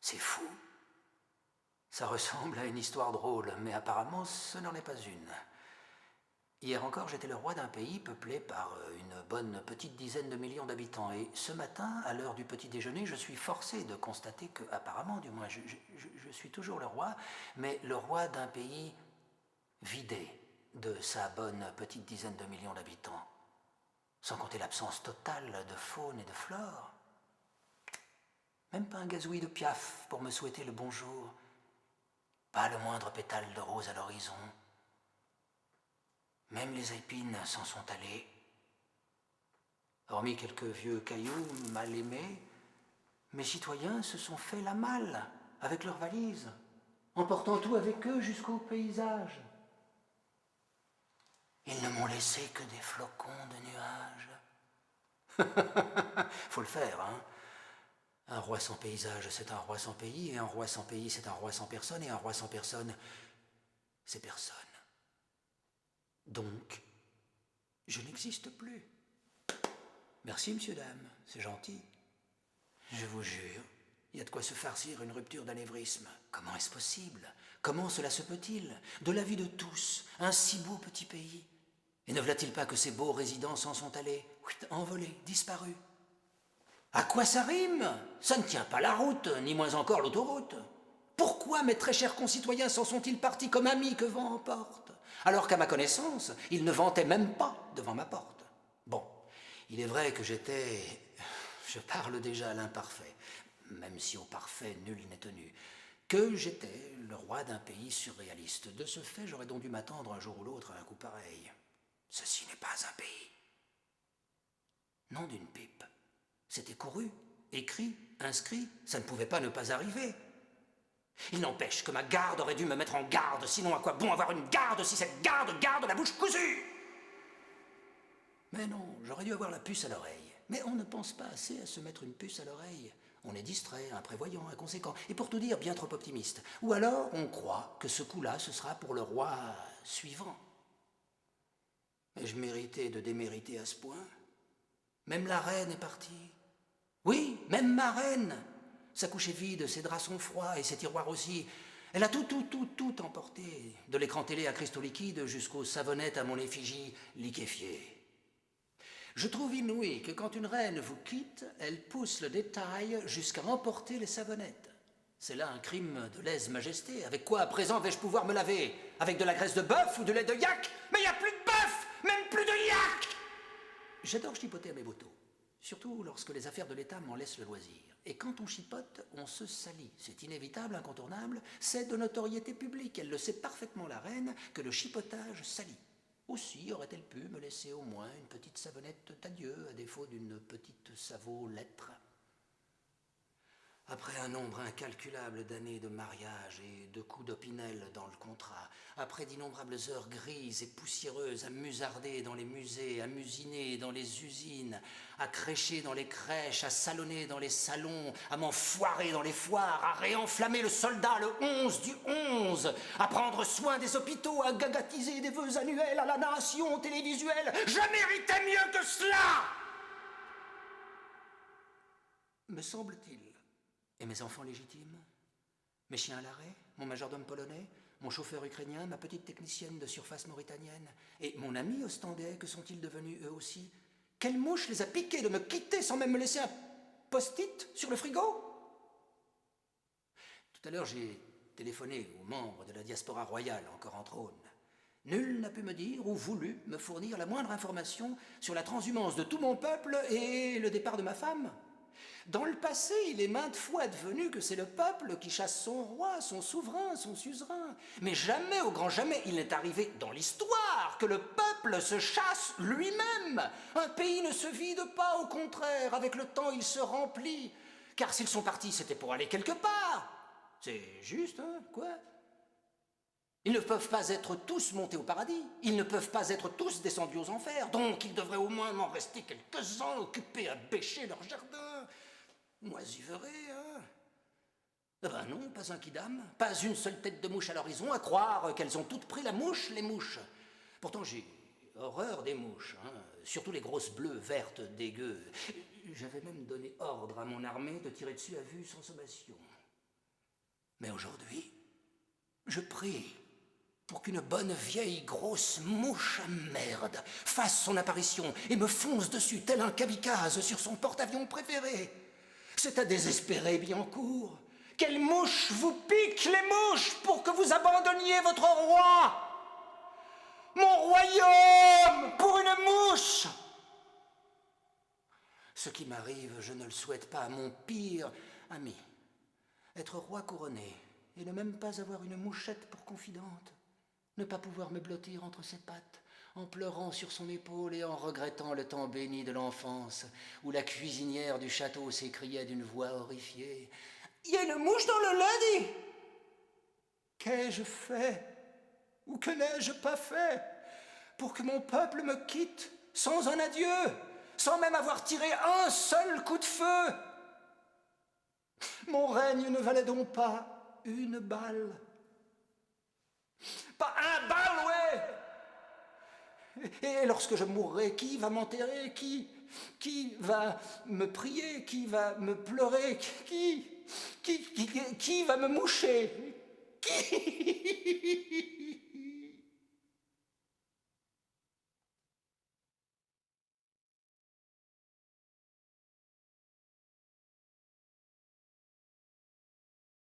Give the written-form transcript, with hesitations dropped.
C'est fou. Ça ressemble à une histoire drôle, mais apparemment ce n'en est pas une. Hier encore, j'étais le roi d'un pays peuplé par une bonne petite dizaine de millions d'habitants. Et ce matin, à l'heure du petit déjeuner, je suis forcé de constater que, apparemment, du moins, je suis toujours le roi, mais le roi d'un pays vidé de sa bonne petite dizaine de millions d'habitants. Sans compter l'absence totale de faune et de flore. Même pas un gazouillis de piaf pour me souhaiter le bonjour. Pas le moindre pétale de rose à l'horizon. Même les épines s'en sont allées. Hormis quelques vieux cailloux mal aimés, mes citoyens se sont fait la malle avec leurs valises, emportant tout avec eux jusqu'au paysage. Ils ne m'ont laissé que des flocons de nuages. Faut le faire, hein. Un roi sans paysage, c'est un roi sans pays, et un roi sans pays, c'est un roi sans personne, et un roi sans personne, c'est personne. Donc, je n'existe plus. Merci, monsieur, dame, c'est gentil. Je vous jure, il y a de quoi se farcir une rupture d'anévrisme. Comment est-ce possible? Comment cela se peut-il? De la vie de tous, un si beau petit pays. Et ne voilà-t-il pas que ces beaux résidents s'en sont allés, envolés, disparus? À quoi ça rime? Ça ne tient pas la route, ni moins encore l'autoroute. Pourquoi mes très chers concitoyens s'en sont-ils partis comme amis que vent emporte, alors qu'à ma connaissance, ils ne vantaient même pas devant ma porte? Bon, il est vrai que je parle déjà à l'imparfait, même si au parfait nul n'est tenu, que j'étais le roi d'un pays surréaliste. De ce fait, j'aurais donc dû m'attendre un jour ou l'autre à un coup pareil. Ceci n'est pas un pays. Non d'une pipe. C'était couru, écrit, inscrit, ça ne pouvait pas ne pas arriver. Il n'empêche que ma garde aurait dû me mettre en garde, sinon à quoi bon avoir une garde si cette garde garde la bouche cousue? Mais non, j'aurais dû avoir la puce à l'oreille. Mais on ne pense pas assez à se mettre une puce à l'oreille. On est distrait, imprévoyant, inconséquent, et pour tout dire, bien trop optimiste. Ou alors, on croit que ce coup-là, ce sera pour le roi suivant. Ai-je mérité de démériter à ce point? Même la reine est partie. Oui, même ma reine. Sa couche est vide, ses draps sont froids et ses tiroirs aussi. Elle a tout emporté, de l'écran télé à cristaux liquides jusqu'aux savonnettes à mon effigie liquéfiée. Je trouve inouï que quand une reine vous quitte, elle pousse le détail jusqu'à emporter les savonnettes. C'est là un crime de lèse-majesté. Avec quoi à présent vais-je pouvoir me laver? Avec de la graisse de bœuf ou de lait de yak? Mais il n'y a plus de bœuf, même plus de yak! J'adore chipoter à mes motos. Surtout lorsque les affaires de l'État m'en laissent le loisir. Et quand on chipote, on se salit. C'est inévitable, incontournable, c'est de notoriété publique. Elle le sait parfaitement, la reine, que le chipotage salit. Aussi aurait-elle pu me laisser au moins une petite savonnette d'adieu, à défaut d'une petite savo-lettre. Après un nombre incalculable d'années de mariage et de coups d'opinel dans le contrat, après d'innombrables heures grises et poussiéreuses à musarder dans les musées, à musiner dans les usines, à crécher dans les crèches, à salonner dans les salons, à m'enfoirer dans les foires, à réenflammer le soldat le 11 du 11, à prendre soin des hôpitaux, à gagatiser des vœux annuels à la nation télévisuelle, je méritais mieux que cela! Me semble-t-il. Et mes enfants légitimes? Mes chiens à l'arrêt? Mon majordome polonais? Mon chauffeur ukrainien? Ma petite technicienne de surface mauritanienne? Et mon ami ostendais, que sont-ils devenus eux aussi? Quelle mouche les a piqués de me quitter sans même me laisser un post-it sur le frigo? Tout à l'heure, j'ai téléphoné aux membres de la diaspora royale encore en trône. Nul n'a pu me dire ou voulu me fournir la moindre information sur la transhumance de tout mon peuple et le départ de ma femme. Dans le passé, il est maintes fois advenu que c'est le peuple qui chasse son roi, son souverain, son suzerain. Mais jamais, au grand jamais, il n'est arrivé dans l'histoire que le peuple se chasse lui-même. Un pays ne se vide pas, au contraire, avec le temps il se remplit. Car s'ils sont partis, c'était pour aller quelque part. C'est juste, hein, quoi? Ils ne peuvent pas être tous montés au paradis, ils ne peuvent pas être tous descendus aux enfers, donc il devrait au moins en rester quelques-uns occupés à bêcher leur jardin. Moisiverés, hein? Eh ben non, pas un quidam, pas une seule tête de mouche à l'horizon, à croire qu'elles ont toutes pris la mouche, les mouches. Pourtant j'ai horreur des mouches, hein, surtout les grosses bleues, vertes, dégueu. J'avais même donné ordre à mon armée de tirer dessus à vue sans sommation. Mais aujourd'hui, je prie pour qu'une bonne vieille grosse mouche à merde fasse son apparition et me fonce dessus tel un kamikaze sur son porte-avions préféré. C'est à désespérer, Biancourt. Quelle mouche vous pique les mouches pour que vous abandonniez votre roi? Mon royaume pour une mouche! Ce qui m'arrive, je ne le souhaite pas à mon pire ami. Être roi couronné et ne même pas avoir une mouchette pour confidente. Ne pas pouvoir me blottir entre ses pattes, en pleurant sur son épaule et en regrettant le temps béni de l'enfance, où la cuisinière du château s'écriait d'une voix horrifiée: « Il y a une mouche dans le lait, dis !» Qu'ai-je fait ou que n'ai-je pas fait pour que mon peuple me quitte sans un adieu, sans même avoir tiré un seul coup de feu? Mon règne ne valait donc pas une balle. Pas un balle, ouais! Et lorsque je mourrai, qui va m'enterrer? Qui va me prier? Qui va me pleurer? Qui va me moucher? Qui?